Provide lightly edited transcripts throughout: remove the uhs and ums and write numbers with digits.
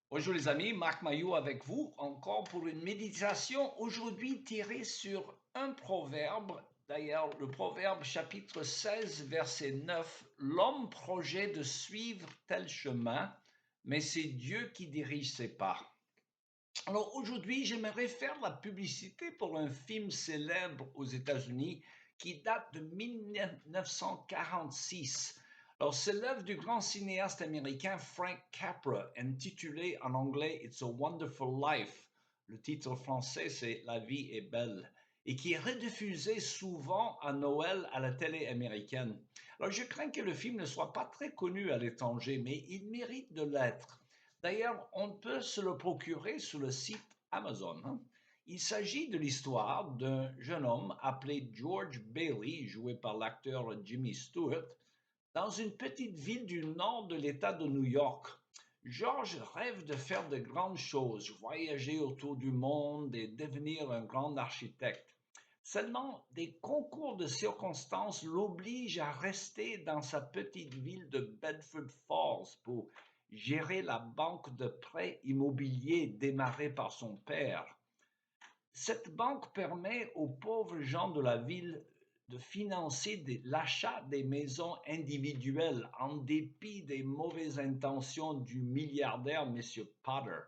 Bonjour les amis, Marc Maillot avec vous, encore pour une méditation aujourd'hui tirée sur un proverbe. D'ailleurs, le proverbe chapitre 16, verset 9, l'homme projette de suivre tel chemin, mais c'est Dieu qui dirige ses pas. Alors aujourd'hui, j'aimerais faire la publicité pour un film célèbre aux États-Unis qui date de 1946. Alors c'est l'œuvre du grand cinéaste américain Frank Capra, intitulé en anglais It's a Wonderful Life. Le titre français c'est La vie est belle et qui est rediffusé souvent à Noël à la télé américaine. Alors je crains que le film ne soit pas très connu à l'étranger, mais il mérite de l'être. D'ailleurs, on peut se le procurer sur le site Amazon, hein. Il s'agit de l'histoire d'un jeune homme appelé George Bailey, joué par l'acteur Jimmy Stewart, dans une petite ville du nord de l'État de New York. George rêve de faire de grandes choses, voyager autour du monde et devenir un grand architecte. Seulement, des concours de circonstances l'obligent à rester dans sa petite ville de Bedford Falls pour gérer la banque de prêts immobiliers démarrée par son père. Cette banque permet aux pauvres gens de la ville de financer l'achat des maisons individuelles en dépit des mauvaises intentions du milliardaire M. Potter.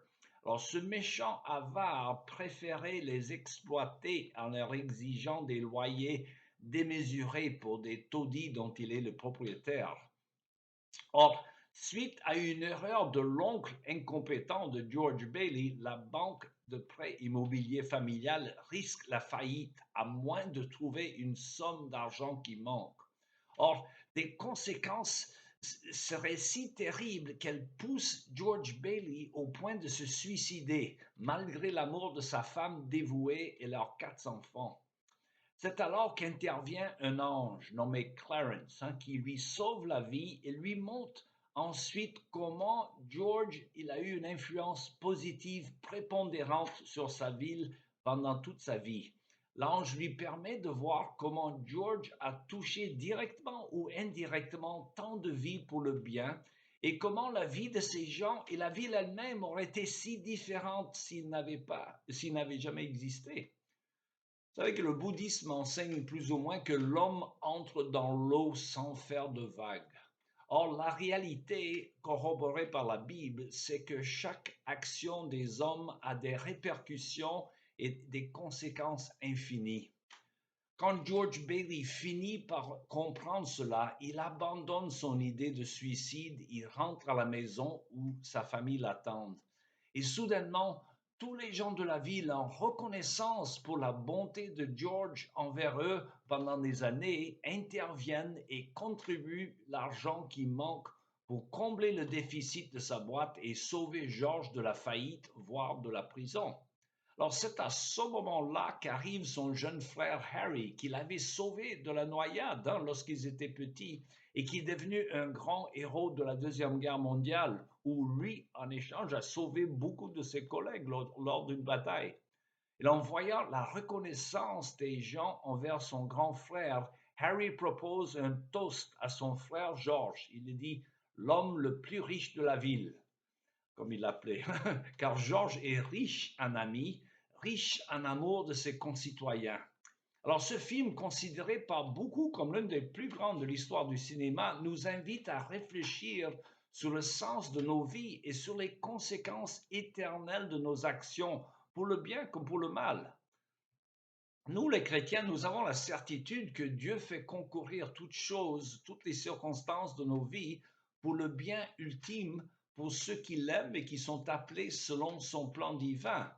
Alors, ce méchant avare préférait les exploiter en leur exigeant des loyers démesurés pour des taudis dont il est le propriétaire. Or, suite à une erreur de l'oncle incompétent de George Bailey, la banque de prêt immobilier familial risque la faillite à moins de trouver une somme d'argent qui manque. Or, les conséquences seraient si terribles qu'elles poussent George Bailey au point de se suicider, malgré l'amour de sa femme dévouée et leurs 4 enfants. C'est alors qu'intervient un ange nommé Clarence, hein, qui lui sauve la vie et lui montre ensuite comment George il a eu une influence positive prépondérante sur sa ville pendant toute sa vie. L'ange lui permet de voir comment George a touché directement ou indirectement tant de vies pour le bien et comment la vie de ces gens et la ville elle-même auraient été si différentes s'ils n'avaient jamais existé. Vous savez que le bouddhisme enseigne plus ou moins que l'homme entre dans l'eau sans faire de vagues. Or, la réalité corroborée par la Bible, c'est que chaque action des hommes a des répercussions et des conséquences infinies. Quand George Bailey finit par comprendre cela, il abandonne son idée de suicide, il rentre à la maison où sa famille l'attend. Et soudainement, tous les gens de la ville, en reconnaissance pour la bonté de George envers eux pendant des années, interviennent et contribuent l'argent qui manque pour combler le déficit de sa boîte et sauver George de la faillite, voire de la prison. Alors c'est à ce moment-là qu'arrive son jeune frère Harry, qu'il avait sauvé de la noyade, hein, lorsqu'ils étaient petits, et qui est devenu un grand héros de la Deuxième Guerre mondiale, où lui, en échange, a sauvé beaucoup de ses collègues lors d'une bataille. Et en voyant la reconnaissance des gens envers son grand frère, Harry propose un toast à son frère George. Il dit l'homme le plus riche de la ville, comme il l'appelait, car George est riche en amis, riche en amour de ses concitoyens. Alors ce film, considéré par beaucoup comme l'un des plus grands de l'histoire du cinéma, nous invite à réfléchir sur le sens de nos vies et sur les conséquences éternelles de nos actions, pour le bien comme pour le mal. Nous, les chrétiens, nous avons la certitude que Dieu fait concourir toutes choses, toutes les circonstances de nos vies pour le bien ultime pour ceux qui l'aiment et qui sont appelés selon son plan divin.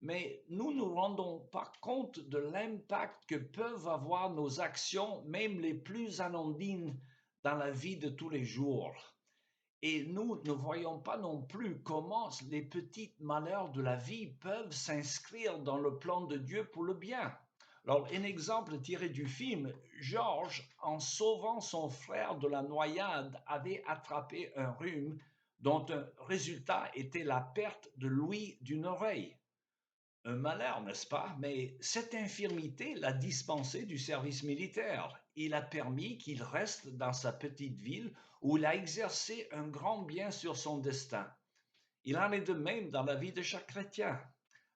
Mais nous ne nous rendons pas compte de l'impact que peuvent avoir nos actions, même les plus anodines, dans la vie de tous les jours. Et nous ne voyons pas non plus comment les petits malheurs de la vie peuvent s'inscrire dans le plan de Dieu pour le bien. Alors, un exemple tiré du film, Georges, en sauvant son frère de la noyade, avait attrapé un rhume dont un résultat était la perte de l'ouïe d'une oreille. Un malheur, n'est-ce pas? Mais cette infirmité l'a dispensé du service militaire. Il a permis qu'il reste dans sa petite ville où il a exercé un grand bien sur son destin. Il en est de même dans la vie de chaque chrétien.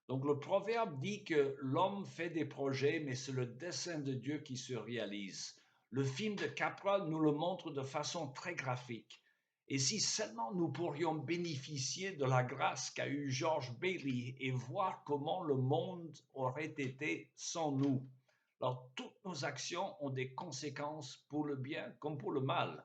Donc le proverbe dit que l'homme fait des projets, mais c'est le dessein de Dieu qui se réalise. Le film de Capra nous le montre de façon très graphique. Et si seulement nous pourrions bénéficier de la grâce qu'a eue George Bailey et voir comment le monde aurait été sans nous. Alors toutes nos actions ont des conséquences pour le bien comme pour le mal.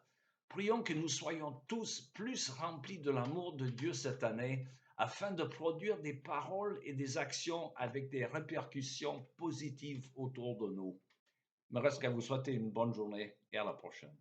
Prions que nous soyons tous plus remplis de l'amour de Dieu cette année afin de produire des paroles et des actions avec des répercussions positives autour de nous. Il me reste qu'à vous souhaiter une bonne journée et à la prochaine.